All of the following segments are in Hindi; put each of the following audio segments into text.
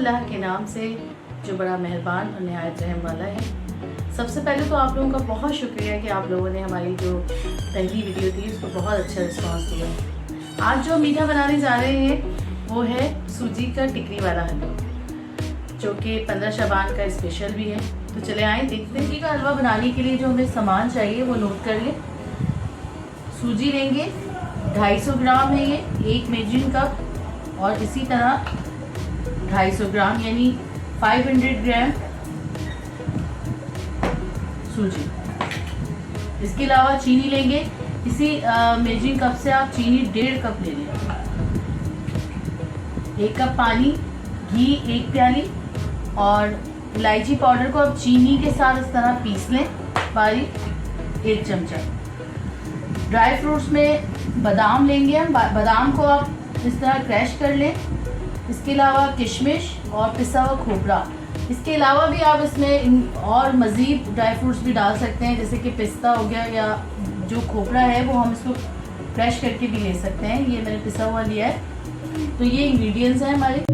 अल्लाह के नाम से जो बड़ा मेहरबान और नहायत रहम वाला है। सबसे पहले तो आप लोगों का बहुत शुक्रिया कि आप लोगों ने हमारी जो पहली वीडियो थी उसको बहुत अच्छा रिस्पांस दिया। आज जो मीठा बनाने जा रहे हैं वो है सूजी का टिकरी वाला हलवा, जो कि 15 शबान का स्पेशल भी है। तो चले आए देखते हैं। सूजी का हलवा बनाने के लिए जो हमें सामान चाहिए वो नोट कर लें। सूजी लेंगे 250 ग्राम है ये, 1 मेजरिंग कप, और इसी तरह 250 ग्राम यानी 500 ग्राम सूजी। इसके अलावा चीनी लेंगे, इसी मेजरिंग कप से आप चीनी 1.5 कप ले लें। 1 कप पानी, घी 1 प्याली, और इलायची पाउडर को आप चीनी के साथ इस तरह पीस लें बारीक 1 चमचा। ड्राई फ्रूट्स में बादाम लेंगे हम, बादाम को आप इस तरह क्रैश कर लें। इसके अलावा किशमिश और पिसा हुआ खोपरा। इसके अलावा भी आप इसमें और मज़ीद ड्राई फ्रूट्स भी डाल सकते हैं, जैसे कि पिस्ता हो गया, या जो खोपरा है वो हम इसको क्रैश करके भी ले सकते हैं। ये मैंने पिसा हुआ लिया है। तो ये इंग्रेडिएंट्स हैं हमारे।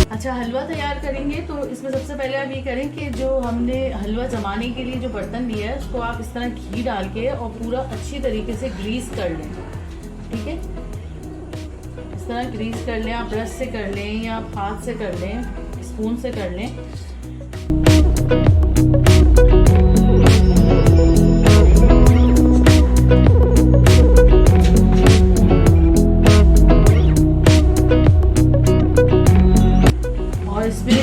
अच्छा, हलवा तैयार करेंगे तो इसमें सबसे पहले आप ये करें कि जो हमने हलवा जमाने के लिए जो बर्तन लिया है उसको आप इस तरह घी डाल के और पूरा अच्छी तरीके से ग्रीस कर लें। ठीक है, इस तरह ग्रीस कर लें। आप ब्रश से कर लें या आप हाथ से कर लें, स्पून से कर लें। और इसमें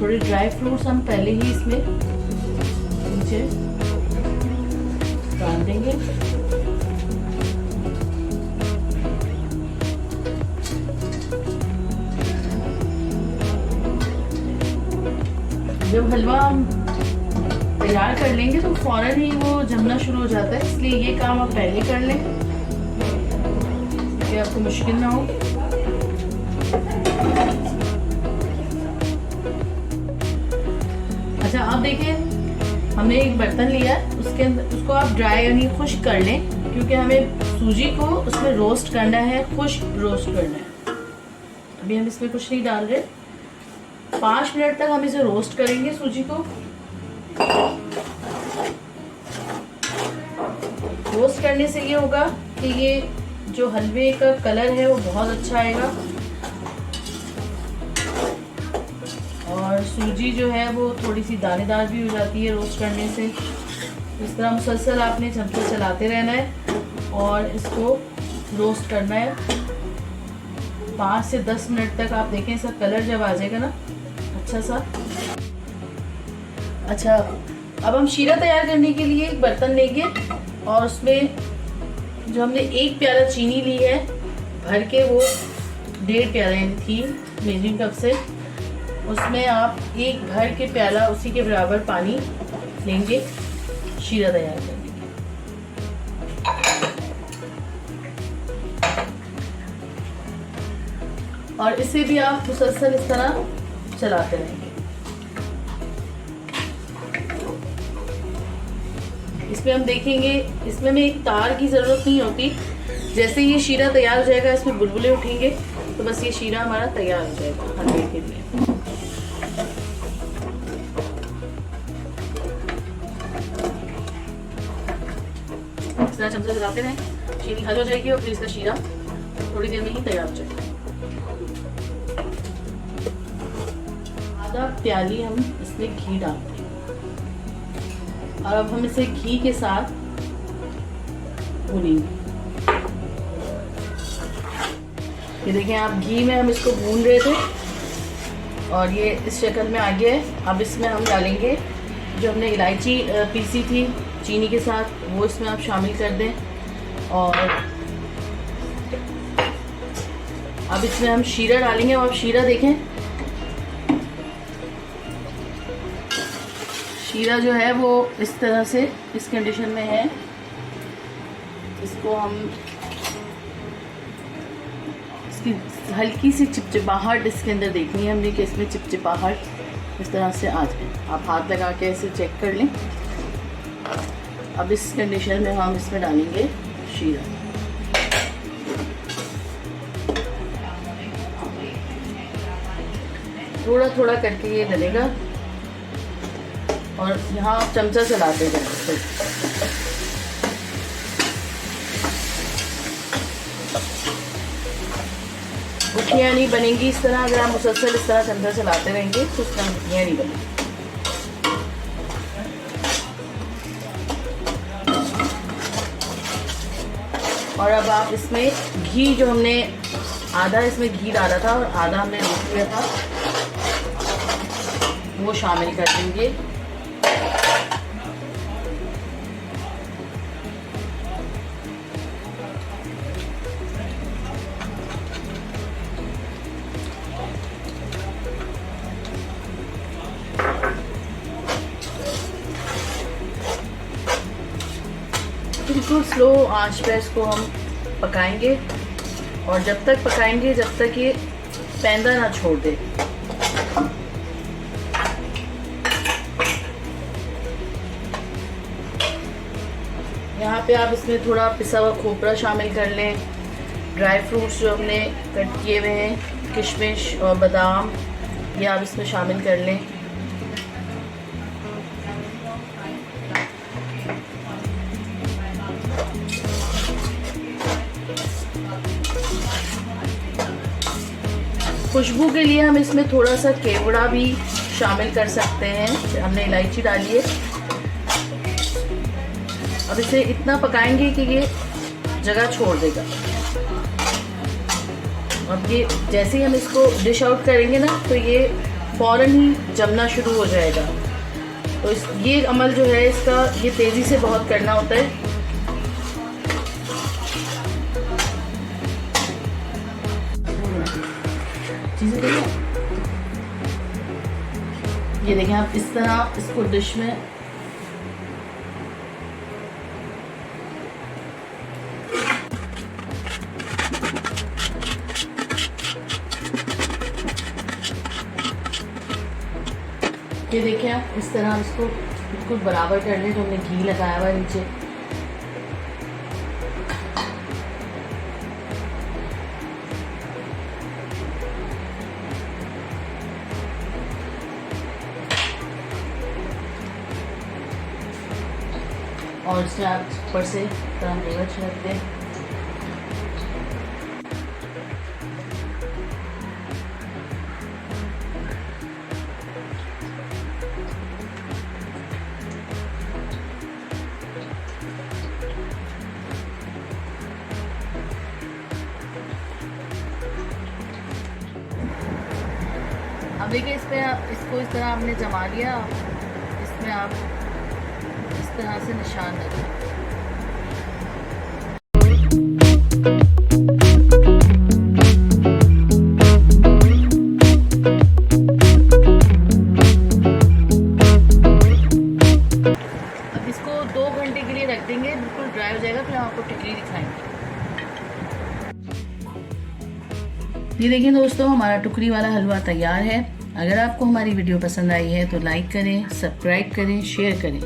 थोड़े ड्राई फ्रूट्स हम पहले ही इसमें नीचे डाल देंगे। जब हलवा हम तैयार कर लेंगे तो फौरन ही वो जमना शुरू हो जाता है, इसलिए ये काम आप पहले कर लें कि आपको मुश्किल ना हो। अच्छा, आप देखें हमने एक बर्तन लिया है, उसके अंदर उसको आप ड्राई यानी खुश्क कर लें, क्योंकि हमें सूजी को उसमें रोस्ट करना है, खुश्क रोस्ट करना है। अभी हम इसमें कुछ नहीं डाल रहे। 5 मिनट तक हम इसे रोस्ट करेंगे सूजी को। रोस्ट करने से ये होगा कि ये जो हलवे का कलर है वो बहुत अच्छा आएगा, और सूजी जो है वो थोड़ी सी दानेदार भी हो जाती है रोस्ट करने से। इस तरह मुसलसल आपने चमचा चलाते रहना है और इसको रोस्ट करना है 5 से 10 मिनट तक। आप देखें इसका कलर जब आ जाएगा ना अच्छा सा। अच्छा, अब हम शीरा तैयार करने के लिए एक बर्तन लेंगे और उसमें जो हमने 1 प्याला चीनी ली है भर के, वो 1.5 प्याला थी मेजरिंग कप से, उसमें आप 1 भर के प्याला उसी के बराबर पानी लेंगे शीरा तैयार करने के। और इसे भी आप मुसलसल इस तरह चलाते रहेंगे। इसमें हम देखेंगे, इसमें में एक तार की ज़रूरत नहीं होती। जैसे ये शीरा तैयार हो जाएगा, इसमें बुलबुले उठेंगे तो बस ये शीरा हमारा तैयार हो जाएगा हलवे के लिए। इस तरह चमचा चलाते रहें, चीनी हल हो जाएगी और फिर इसका शीरा थोड़ी देर में ही तैयार हो जाएगा। आधा प्याली हम इसमें घी डालते हैं, और अब हम इसे घी के साथ भूनेंगे। ये देखें आप, घी में हम इसको भून रहे थे और ये इस शक्ल में आ गया है। अब इसमें हम डालेंगे जो हमने इलायची पीसी थी चीनी के साथ, वो इसमें आप शामिल कर दें। और अब इसमें हम शीरा डालेंगे। और आप शीरा देखें, शीरा जो है वो इस तरह से इस कंडीशन में है। इसको हम इसकी हल्की सी चिपचिपाहट इसके अंदर देखनी है हमने कि इसमें चिपचिपाहट इस तरह से आ जाए। आप हाथ लगा के ऐसे चेक कर लें। अब इस कंडीशन में हम इसमें डालेंगे शीरा। थोड़ा थोड़ा करके ये डलेगा और यहाँ चमचा चलाते जाएंगे। गुठलियाँ नहीं बनेंगी इस तरह, अगर आप मुसलसल इस तरह चमचा चलाते रहेंगे तो इस तरह गुठलियाँ नहीं बनेंगी। और अब आप इसमें घी, जो हमने आधा इसमें घी डाला था और आधा हमने रोक लिया था, वो शामिल कर देंगे। बिल्कुल स्लो आंच पे इसको हम पकाएंगे और जब तक पकाएंगे जब तक ये पैंदा ना छोड़ दे। यहाँ पे आप इसमें थोड़ा पिसा हुआ खोपरा शामिल कर लें, ड्राई फ्रूट्स जो हमने कट किए हुए हैं, किशमिश और बादाम, ये आप इसमें शामिल कर लें। खुशबू के लिए हम इसमें थोड़ा सा केवड़ा भी शामिल कर सकते हैं, हमने इलायची डाली है। अब इसे इतना पकाएंगे कि ये जगह छोड़ देगा। अब ये जैसे ही हम इसको डिश आउट करेंगे ना तो ये फ़ौरन ही जमना शुरू हो जाएगा। तो ये अमल जो है इसका, ये तेज़ी से बहुत करना होता है। ये देखें आप इस तरह इसको डिश में ये देखें आप इस तरह इसको बिल्कुल बराबर कर लें। तो हमने घी लगाया हुआ है नीचे। और इसमें आप ऊपर से गरम लेवर छिड़क दें। अब देखिए इसको इस तरह आपने जमा लिया। इसमें आप इस तरह से निशान रखें। अब इसको 2 घंटे के लिए रख देंगे, बिल्कुल ड्राई हो जाएगा, फिर हम आपको टिकरी दिखाएंगे। ये देखिए दोस्तों, हमारा टुकरी वाला हलवा तैयार है। अगर आपको हमारी वीडियो पसंद आई है तो लाइक करें, सब्सक्राइब करें, शेयर करें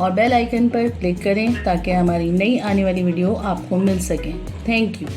और बेल आइकन पर क्लिक करें ताकि हमारी नई आने वाली वीडियो आपको मिल सके। Thank you.